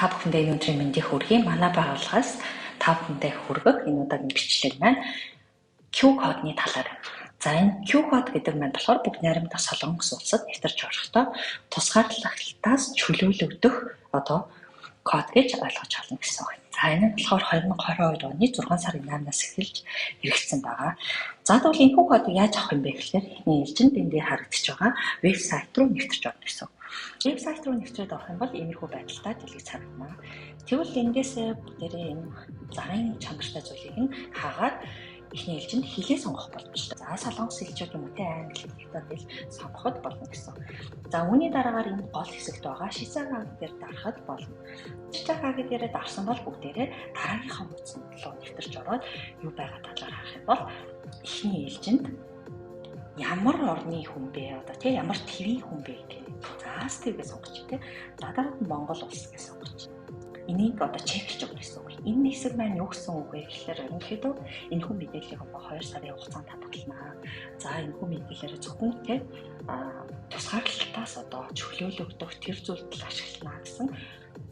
Та бүхэндээ өнөөдрийн мэндийг хүргэе. Манай байгууллагаас та бүхэндээ хүргэх энэ удаагийн бичлэг маань Q кодны талаар. За энэ Q код гэдэг маань болохоор бүгд найрамдах солонгос улсад нэвтэрч орохдоо тусгаарлалтаас чөлөөлөгдөх код гэж ойлгож олно гэсэн үг. За энэ нь болохоор 2022 оны 6 сарын 8-наас эхэлж хэрэгжсэн байгаа. За тэгвэл энэ кодыг яаж авах юм бэ гэхээр эхний ээлжинд энэ дээр харагдаж байгаа вебсайт руу нэвтэрч орно гэсэн. Вебсайт руу нэвтрээд орох юм бол иймэрхүү байдалтай дэлгэж харагдана. Тэгвэл эндээсээ бүгдээрээ энэ зарын чанартай зүйлийг нь хаагаад эхний ээлжинд хэлээ сонгох боломжтой. За солонгос хэлчүүд юм уу те англи хэл сонгоход болно гэсэн. За үүний дараагаар энэ гол хэсэгт байгаа шизагааг дээр дарахад болно. Шизагааг дээрээ дарсан бол бүгдээрээ дараагийнхаа утсан руу нэвтэрч ороод юу байгаа талаар харах юм бол эхний ээлжинд ямар орны хүн бэ те ямар твийн хүн бэ гэх. За стивгээ сонгоч те. За дараад нь Монгол улс гэж сонгоч. Энийг чекч өгнө гэсэн үг. Энэ хэсэг маань юу гэсэн үг вэ гэхээр ерөнхийдөө энэ хүн мэдээллийг 2 сарын хугацаанд хадгалнаа. За энэ хүн мэдээлэлээр зөвхөн те тусгаарлалтаас чөлөөлөгдөх тэр зүйлд ашиглана гэсэн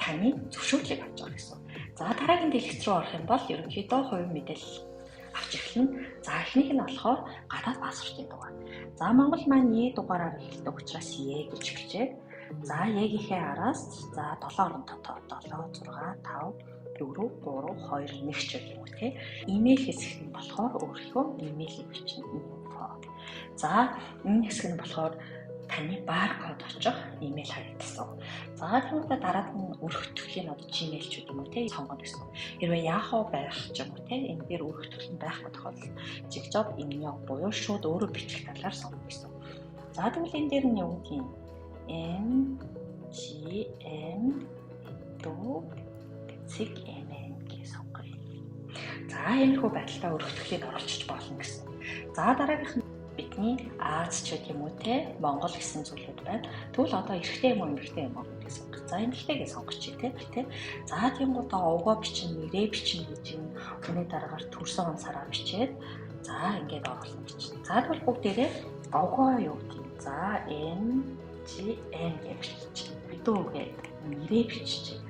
таны зөвшөөрлийг авч байгаа гэсэн. За дараагийн дэлгэц рүү орох юм бол ерөнхийдөө хувийн мэдээлэл авч эхэлнэ. За эхнийх нь болохоор гадаад паспортын дугаар. За Монгол маань E дугаараар эхэлдэг учраас E гэж эхэлжээ. За E-гийнхээ араас за 7 орон дотоо 7 6 5 4 3 2 1 ч гэх юм уу те. Имэйл хэсэг нь болохоор өөрийнхөө имэйлийг бичнэ. За энэ хэсэг нь болохоор таны баркод очих имэйл харагдсан. За тэгвэл дараад нь өргөтгөхийн Gmail ч юм уу те сонгоно гэсэн. Хэрвээ Yahoo байх ч юм уу те энэ дээр өргөтгөх нь байхгүй тохиолдолд 직접 입력 буюу шууд өөрөө бичих талаар сонгоно гэсэн. За тэгвэл энэ дээр нь юу гэх юм? MGM CGMN гэж сонгоё. За иймэрхүү байдалтай өргөтгөхийг оруулчих болно гэсэн. За дараагийнх нь бидний Аз ч гэх юм уу те Монгол гэсэн зүйлүүд байна. Тэгвэл эрэгтэй юм уу эмэгтэй юм уу гэж сонгох. За эмэгтэйгээ сонгочих те. За тиймгүүд овгоо бичин, нэрээ бичин гэж юм. Үүний дараагаар төрсөн он сараа бичээд за ингээд оруулна гэж. За тэгвэл бүгдээрээ овгоо юу гэдэг. За MGM гэж бичиж. Бидүүгээ нэрээ бичиж.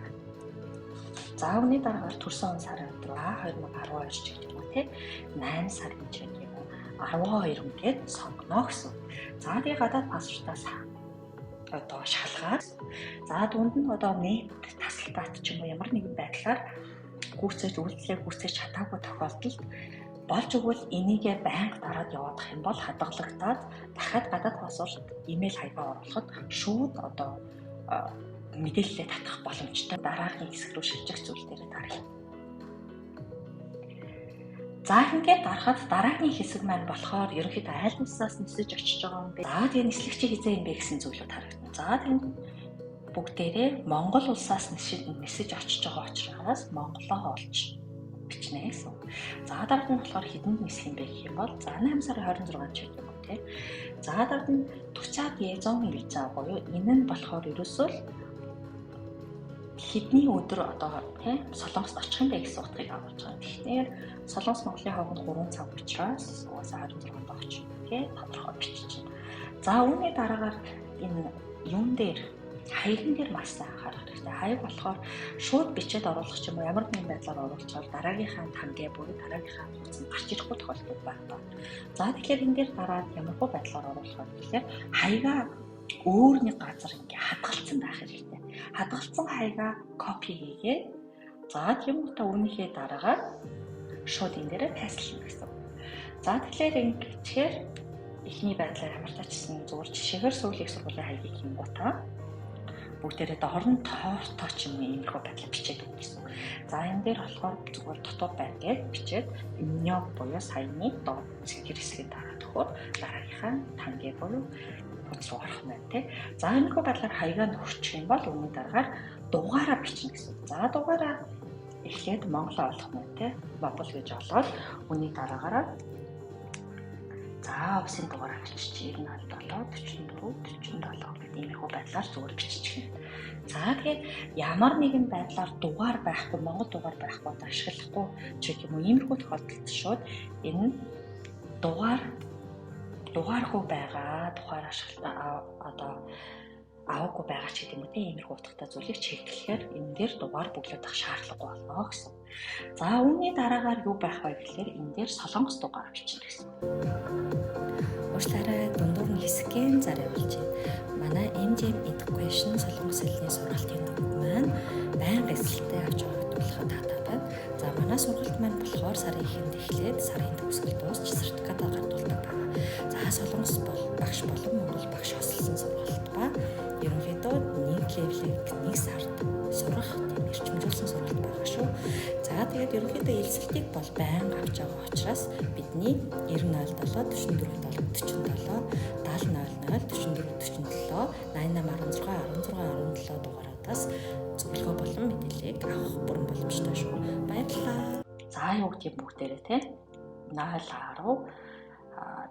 За үүний дараагаар төрсөн он сарын өдөр 2012 ч гэх юм уу те 8 сарын ч гэх юм уу 12 ингээд сонгоно гэсэн. За тэгээ гадаад паспортаас шалгаад за дунд нь нэг тасалтаад ч юм уу ямар нэгэн байдлаар үйлдэлээ гүйцээж чадаагүй тохиолдолд болж өгвөл энийгээ байнга дараад явуулах юм бол хадгалагдаад дахиад гадаад паспорт имэйл хаягаа оруулахад шууд мэдээлэлээ татах боломжтой дараагийн хэсэг рүү шилжих зүйл дээр дарах. За ингээд дарахад дараагийн хэсэг маань болохоор ерөнхийдөө аль улсаас нисэж очиж байгаа юм бэ? За тэгээ нислэгчийн хязээ юм бэ гэсэн зүйлүүд харагдана. За тэгээд бүгдээрээ Монгол улсаас нисэж очиж байгаа учраас Монголоо олж бичнэ гэсэн. За дараад нь болохоор хэдэнд нисэх юм бэ гэх юм бол за 8 сарын 26-нд ч гэх юм уу те. За дараад нь 40-аад E100 виза буюу энэ нь болохоор ерөөсөө хэдний өдөр Солонгост очих юм бэ гэсэн утгыг авч байгаа. Тэгэхээр Солонгос Монголын хооронд 3 цаг учраас угаасаа 26-нд очих гэх тодорхой бичиж байна. За үүний дараагаар энэ юун дээр хаягн дээр маш сайн анхаарах хэрэгтэй. Хаяг болохоор шууд бичээд оруулах ч юм уу ямар нэгэн байдлаар оруулчихвал дараагийнхаа тангээ буюу дараагийнхаа хуудсанд гарч ирэхгүй тохиолдол байна. За тэгэхээр энэ дээр дараад ямархуу байдлаар оруулах вэ гэхээр хаягаа өөр нэг газар ингээ хадгалсан байх хэрэгтэй. Хадгалсан хаягаа копи хийгээд за тиймээ үүнийхээ дараагаар шууд энэ дээр тайлбарлана гэсэн. За тэгэхээр ингэхээр эхний байдлаар ямар тачсан зүгээр жишээгээр сүүлийн сургуулийн хаягийг хийнгүүтээ бүгдээрээ доор нь тоортой ч юм иймэрхүү байдлаар бичээд өгнө гэсэн. За энэ дээр болохоор зүгээр дотоод байна гэж бичээд имнёг буюу саяны доод хэсгийг дараад өгөхөөр дараагийнхаа тангээ буюу руу орох юм байна те. За иймэрхүү байдлаар хаягаа нөхчих юм бол үүний дараагаар дугаараа бичнэ гэсэн. За дугаараа эхлээд Монголоо олох юм те. Монгол гэж олоод үүний дараагаараа за офисын дугаараа бичиж 97 44 47 гэдэг иймэрхүү байдлаар зүгээр бичиж гэнэ. За тэгээд ямар нэгэн байдлаар дугаар байхгүй, Монгол дугаар байхгүй ашиглахгүй ч гэх юм уу иймэрхүү тохиолдолд шууд энэ дугааргүй байгаа тухайар ашиглаа аваагүй байгаа ч гэдэг юм үү те, иймэрхүү утгатай зүйлийг чиглэхээр энэ дээр дугаар бүглээд авах шаардлагагүй болно гэсэн. За үүний дараагаар юу байх вэ гэхээр энэ дээр солонгос дугаар бичнэ гэсэн. Уучлаарай, дундуур нь хэсгийн зар явуулж байна. Манай MGM Education солонгос хэлний сургалтын дүгнэлт маань байнга эсрэлтэй авч явагдах болоход таатай байна. За манай сургалт маань болохоор сарын эхэнд эхлээд сарын төгсгөл дуусч сертификат гардуулдаг байна. За солонгос багш болон монгол багш хослолсон сургалт ба ерөнхийдөө нэг левелийг нэг сард сурах тийм эрчимжүүлсэн сургалт байгаа шүү. За тэгээд ерөнхийдөө элсэлтийг бол байнга авч байгаа учраас бидний 9007 44 77 7000 44 8816 16 17 дугаараас зөвлөгөө болон мэдээллийг авах бүрэн боломжтой шүү. Баярлалаа. За юу гэдэг юм бүгдээрээ те 0 10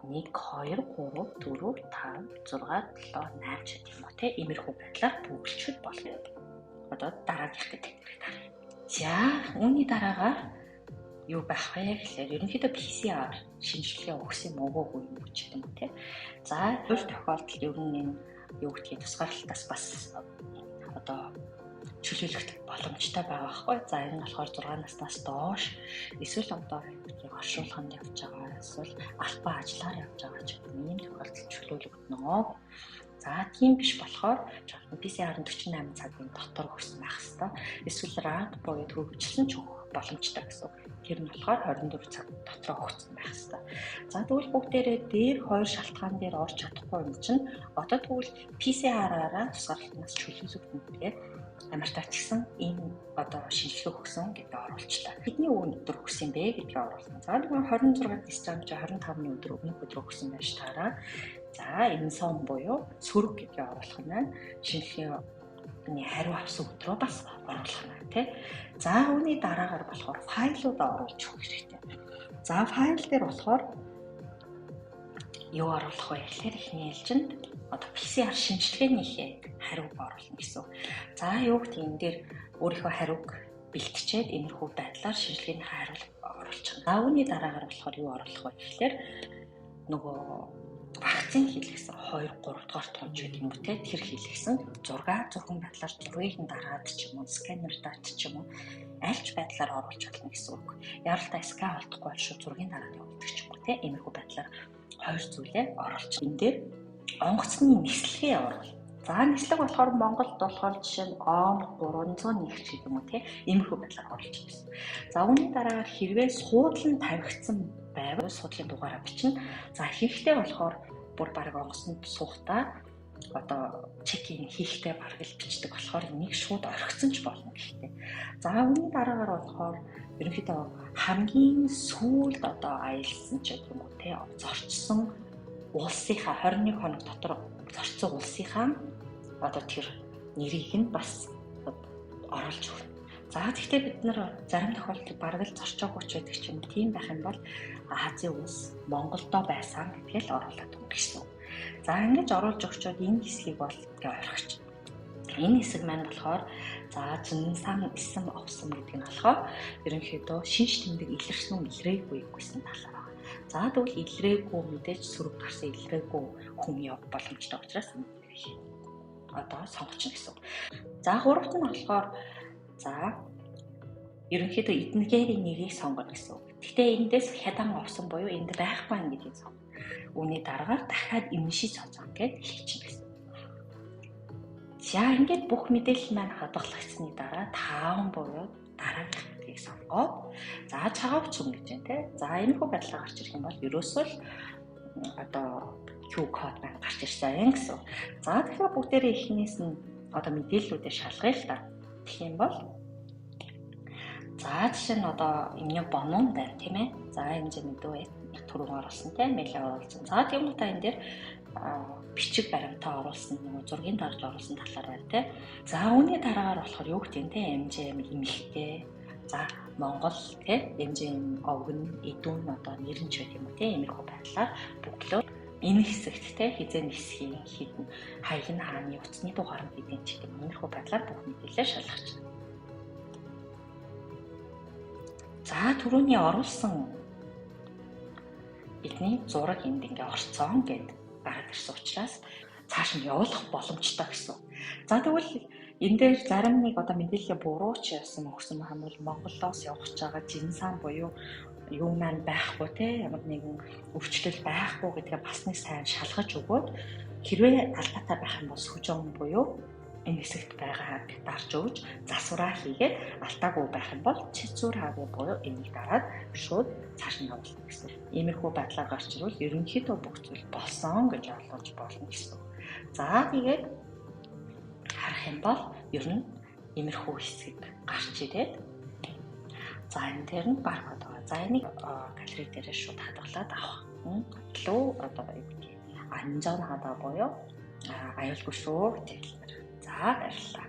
1 2 3 4 5 6 7 8 ч гэх юм уу те иймэрхүү байдлаар бүгэлчүүд болно. Одоо дараагийнх гэдэг. За үүний дараагаар юу байх вэ гэхээр ерөнхийдөө PCR шинжилгээ өгсөн юм уу үгүй юу ч юм уу те. За зөв тохиолдолд ер нь энэ юу гэдгийг тусгаарлалтаас бас одоо чөлөөлөх боломжтой байгаа байхгүй. За энэ нь болохоор 6 наснаас доош эсвэл одоо оршуулганд явж байгаа эсвэл албан ажиллаар явж байгаа ч юм ийм тохиолдолд чөлөөлөгднө. За тийм биш болохоор PCR 48 цагийн дотор өгсөн байх хэвээр. Эсвэл рад буюу хөгжсөн ч өгөх боломжтой гэсэн. Тэр нь болохоор 24 цаг дотор өгсөн байх хэвээр. За тэгвэл бүгдээрээ дээр хоёр шалтгаан дээр орж чадахгүй юм чинь одоо тэгвэл PCR-аараа тусгаарлалтнаас чөлөөлөгдөн тэгээд Америкт ч гэсэн энэ одоо шинжилгээ өгсөн гэдэг оруулчлаа. Бидний өдөр өгсөн бэ гэдгийг оруулсан. За 26 декабр 25-ны өдөр өмнөх өдөр өгсөн байж таараа. За энэ сон буюу сөрөг гэдгийг оруулах нь шинжилгээний хариу авсан өдрөө бас оруулах нь тий. За үүний дараагаар болохоор файлуудаа оруулж өгөх хэрэгтэй. За файл дээр болохоор юу оруулах вэ гэхээр эхний ээлжинд одоо PCR шинжилгээнийхээ хариуг оруулна гэсэн. За юу гэдэг энэ дээр өөрийнхөө хариуг бэлтжээд иймэрхүү байдлаар шинжилгээний хариуг оруулж байгаа. За үүний дараагаар болохоор юу оруулах вэ гэхээр нөгөө вакцин хийлгэсэн 2 3 дугаар тонж гэдэг юм уу те тэр хийлгэсэн зургийн байдлаар зургийг нь дараад ч юм уу сканер дат ч юм уу альч байдлаар оруулж болно гэсэн үг. Яралтай скан олдохгүй бол шууд зургийн дараад явуулдаг ч юм уу те иймэрхүү байдлаар хоёр зүйлээ оруулж. Энэ дээр онгоцны нислэгээ оруулах. За нислэг болохоор Монголд болохоор жишээ нь ом 301 ч гэдэг юм уу те иймэрхүү байдлаар оруулж байсан. За үүний дараа хэрвээ суудлан тавигдсан байвал суудлын дугаараа бичнэ. За хийхдээ болохоор бүр баг онгоцонд суухтаа одоо чекинг хийхдээ баг л бичдэг болохоор энийг шууд орхицсон ч болно гэхдээ. За үүний дараагаар болохоор ерөнхийдөө хамгийн сүүлд одоо аялсан ч гэдэг юм уу те зорчсон улсынхаа 21 хоног дотор зорчсон улсынхаа одоо тэр нэрийг нь бас оруулж өгнө. За гэхдээ бид нар зарим тохиолдолд бараг л зорчоогүй ч байдаг ч юм тийм байх юм бол Азийн улс Монголдо байсан гэдгийг л оруулаад өгнө гэсэн. За ингэж оруулж өгчоод энэ хэсгийг бол орхиж. Энэ хэсэг маань болохоор за зинсан эсэм овсон гэдэг нь болохоор ерөнхийдөө шинж тэмдэг илэрсэн үү илрээгүй гэсэн талаар байна. За тэгвэл илрээгүй мэдээж сөрөг гарсан илрээгүй хүн явах боломжтой учраас одоо сонгоч гэсэн. За гуравт нь болохоор за ерөнхийдөө эднэгээрийн нэрийг сонгоно гэсэн үг. Гэхдээ эндээс хядан овсон буюу энд байхгүй нь гэдгийг сонгоно. Үүний дараагаар дахиад эмшиж сонгоно гэж хэлчихнэ гэсэн. За ингээд бүх мэдээлэл маань хадгалагдсны дараа тааван буюу дараагийнх гэдгийг сонгоод за чагаавч юм гэж байна те. За энэхүү байдлаар гарч ирэх юм бол ерөөсөө л одоо Q код маань гарч ирсэн гэсэн. За тэгэхээр бүгдээрээ эхнээс нь одоо мэдээллүүдээ шалгая л да. Тэгэх юм бол за жишээ нь одоо эмнэг бонон байна тийм ээ. За хэмжээ мэдвэ түрүүн оруулсан тийм мэйлээ оруулсан. За тийм уу та энэ дээр бичиг баримтаа оруулсан нэг зургийн дарж оруулсан талаар байна тийм. За үүний дараагаар болохоор юу гэдэг юм тийм MGM эмэгтэй. За Монгол тийм MGM овгон эдүүн одоо нэрнч байх юм уу тийм иймэрхүү байдлаар бүглөө энэ хэсэгт тийм хизээ нисхийн хідэн хаяг нь хааны утасны дугаар нь гэдэг ч юм иймэрхүү байдлаар бүх мэдээлэл шалгаж байна. За түрүүний оруулсан бидний зураг энд ингээ орцсон гэд гараад ирсэн учраас цааш нь явуулах боломжтой гэсэн. За тэгвэл энэ дээр зарим нэг одоо мэдээлэл буруу ч яасан өгсөн юм бол Монголоос явах гэж байгаа жинсан буюу юу маань байхгүй те ямар нэгэн өвчлөл байхгүй гэдгээ бас нэг сайн шалгаж өгөөд хэрвээ алдаатай байх юм бол сүжон буюу энэ хэсэгт байгаа дарж өгж засвараа хийгээд алдаагүй байх юм бол цэцүүр хавь буюу энийг дараад шууд цааш нь явуулна гэсэн. Иймэрхүү байдлаар гарч ирвэл ерөнхийдөө бүх зүйл болсон гэж ойлгож болно гэсэн. За тэгээд харах юм бол ер нь иймэрхүү хэсэг гарч ирээд за энэ дээр нь баркод байгаа. За энийг галерей дээрээ шууд хадгалаад авах. Илүү одоо юу гэх юм анзаан хадаа буюу аюулгүй шүү гэдэг. За баярлалаа.